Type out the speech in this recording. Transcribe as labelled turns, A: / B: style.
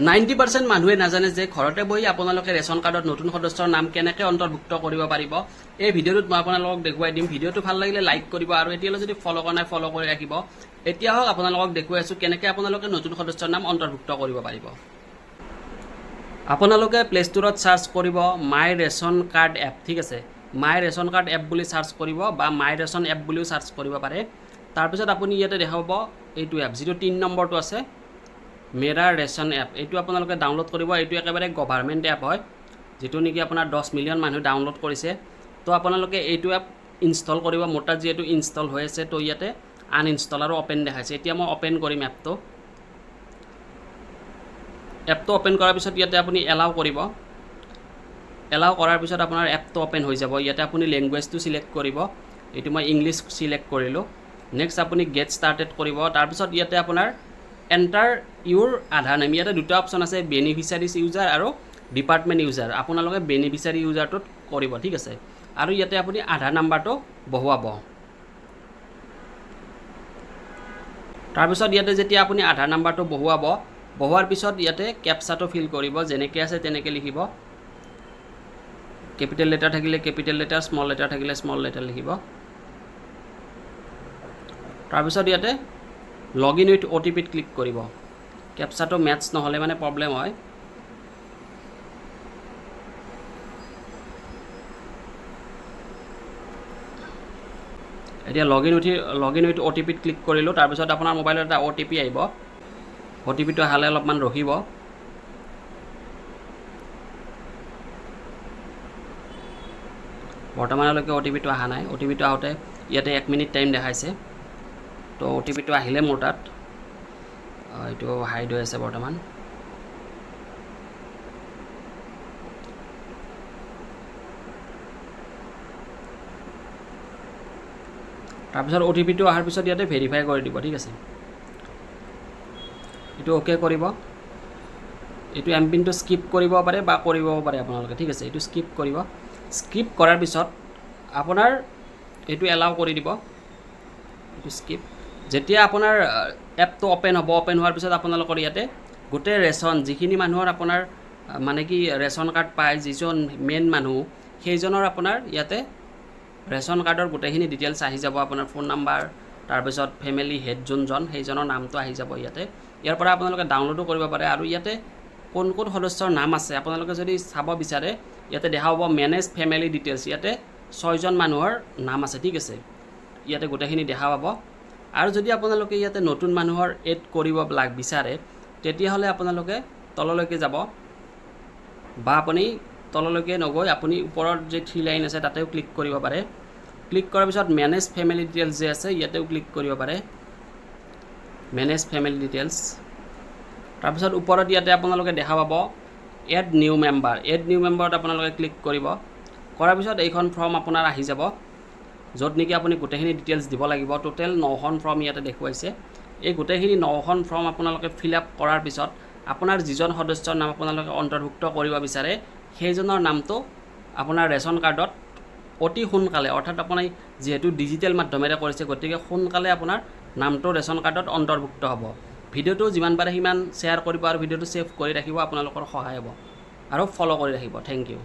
A: 90% মানুহে নাজানে যে ঘৰতে বহি আপোনালোকে ৰেচন কাৰ্ডত নতুন সদস্যৰ নাম কেনেকৈ অন্তৰ্ভুক্ত কৰিব পাৰিব। এই ভিডিঅ'টোত মই আপোনালোকক দেখুৱাই দিম। ভিডিঅ'টো ভাল লাগিলে লাইক কৰিব আৰু এতিয়ালৈ যদি ফলো কৰা নাই ফলো কৰি ৰাখিব। এতিয়া হওক আপোনালোকক দেখুৱাই আছো কেনেকৈ আপোনালোকে নতুন সদস্যৰ নাম অন্তৰ্ভুক্ত কৰিব পাৰিব। আপোনালোকে প্লে ষ্টৰত সাৰ্চ কৰিব মাই ৰেচন কাৰ্ড এপ, ঠিক আছে। মাই ৰেচন কাৰ্ড এপ বুলি সাৰ্চ কৰিব বা মাই ৰেচন এপ বুলিও সাৰ্চ কৰিব পাৰে। তাৰপিছত আপুনি ইয়াতে দেখাব এইটো এপ যিটো 3 নম্বৰটো আছে মেৰা ৰেচন এপ, এইটো আপোনালোকে ডাউনলোড কৰিব। এইটো একেবাৰে গভৰ্ণমেণ্ট এপ হয়, যিটো নেকি আপোনাৰ 10 মিলিয়ন মানুহ ডাউনলোড কৰিছে। তো আপোনালোকে এইটো এপ ইনষ্টল কৰিব। মোৰ তাত যিহেতু ইনষ্টল হৈ আছে তো ইয়াতে আনইনষ্টল আৰু অপেন দেখাইছে। এতিয়া মই অপেন কৰিম এপটো অপেন কৰাৰ পিছত ইয়াতে আপুনি এলাউ কৰিব। এলাউ কৰাৰ পিছত আপোনাৰ এপটো অপেন হৈ যাব। ইয়াতে আপুনি লেংগুৱেজটো সিলেক্ট কৰিব। এইটো মই ইংলিছ সিলেক্ট কৰিলোঁ। নেক্সট আপুনি গেট ষ্টাৰ্টেড কৰিব। তাৰপিছত ইয়াতে আপোনাৰ এণ্টাৰ ইউৰ আধাৰ নেম, ইয়াতে দুটা অপশ্যন আছে বেনিফিচিয়াৰিজ ইউজাৰ আৰু ডিপাৰ্টমেণ্ট ইউজাৰ। আপোনালোকে বেনিফিচিয়াৰী ইউজাৰটোত কৰিব, ঠিক আছে। আৰু ইয়াতে আপুনি আধাৰ নাম্বাৰটো বহুৱাব। তাৰপিছত ইয়াতে যেতিয়া আপুনি আধাৰ নাম্বাৰটো বহুৱাৰ পিছত ইয়াতে কেপচাটো ফিল কৰিব, যেনেকৈ আছে তেনেকৈ লিখিব। কেপিটেল লেটাৰ থাকিলে কেপিটেল লেটাৰ, স্মল লেটাৰ থাকিলে স্মল লেটাৰ লিখিব। তাৰপিছত ইয়াতে লগ ইন উইথ OTPত ক্লিক কৰিব। কেপচাটো মেটচ নহ'লে মানে প্ৰব্লেম হয়। এতিয়া লগ ইন উইথ OTPত ক্লিক কৰিলোঁ। তাৰপিছত আপোনাৰ মোবাইলত এটা OTP আহিব। OTPটো আহালে অলপমান ৰখিব। বৰ্তমানলৈকে OTPটো অহা নাই। OTPটো আহোঁতে ইয়াতে 1 মিনিট টাইম দেখাইছে। তো OTPটো আহিলে মোৰ তাত এইটো হাইড হৈ আছে বৰ্তমান। তাৰপিছত OTPটো অহাৰ পিছত ইয়াতে ভেৰিফাই কৰি দিব, ঠিক আছে। এইটো অ'কে কৰিব। এইটো এমপিনটো স্কিপ কৰিব পাৰে বা কৰিব পাৰে আপোনালোকে, ঠিক আছে। এইটো স্কিপ কৰিব। স্কিপ কৰাৰ পিছত আপোনাৰ এইটো এলাউ কৰি দিব। এইটো স্কিপ। যেতিয়া আপোনাৰ এপটো অপেন হ'ব, অপেন হোৱাৰ পিছত আপোনালোকৰ ইয়াতে গোটেই ৰেচন যিখিনি মানুহৰ আপোনাৰ মানে কি ৰেচন কাৰ্ড পায়, যিজন মেইন মানুহ সেইজনৰ আপোনাৰ ইয়াতে ৰেচন কাৰ্ডৰ গোটেইখিনি ডিটেইলছ আহি যাব। আপোনাৰ ফোন নাম্বাৰ, তাৰপিছত ফেমিলি হেড যোনজন সেইজনৰ নামটো আহি যাব ইয়াতে। ইয়াৰ পৰা আপোনালোকে ডাউনলোডো কৰিব পাৰে। আৰু ইয়াতে কোন কোন সদস্যৰ নাম আছে আপোনালোকে যদি চাব বিচাৰে ইয়াতে দেখা পাব মেনেজ ফেমিলি ডিটেইলছ। ইয়াতে 6জন মানুহৰ নাম আছে, ঠিক আছে। ইয়াতে গোটেইখিনি দেখা পাব। আৰু যদি আপোনালোকে ইয়াতে নতুন মানুহৰ এড কৰিব বিচাৰে তেতিয়াহ'লে আপোনালোকে তললৈকে যাব বা আপুনি তললৈকে নগৈ আপুনি ওপৰত যে 3 লাইন আছে তাতেও ক্লিক কৰিব পাৰে। ক্লিক কৰাৰ পিছত মেনেজ ফেমিলি ডিটেইলছ যে আছে ইয়াতেও ক্লিক কৰিব পাৰে, মেনেজ ফেমিলি ডিটেইলছ। তাৰপিছত ওপৰত ইয়াতে আপোনালোকে দেখা পাব add new member. Add new মেম্বাৰত আপোনালোকে ক্লিক কৰিব। কৰাৰ পিছত এইখন ফৰ্ম আপোনাৰ আহি যাব, য'ত নেকি আপুনি গোটেইখিনি ডিটেইলছ দিব লাগিব। টোটেল 9খন ফৰ্ম ইয়াতে দেখুৱাইছে। এই গোটেইখিনি 9খন ফৰ্ম আপোনালোকে ফিল আপ কৰাৰ পিছত আপোনাৰ যিজন সদস্যৰ নাম আপোনালোকে অন্তৰ্ভুক্ত কৰিব বিচাৰে সেইজনৰ নামটো আপোনাৰ ৰেচন কাৰ্ডত অতি সোনকালে, অৰ্থাৎ আপুনি যিহেতু ডিজিটেল মাধ্যমেৰে কৰিছে গতিকে সোনকালে আপোনাৰ নামটো ৰেচন কাৰ্ডত অন্তৰ্ভুক্ত হ'ব। ভিডিঅ'টো যিমান পাৰে সিমান শ্বেয়াৰ কৰিব আৰু ভিডিঅ'টো ছেভ কৰি ৰাখিব, আপোনালোকৰ সহায় হ'ব। আৰু ফ'ল' কৰি ৰাখিব। Thank U.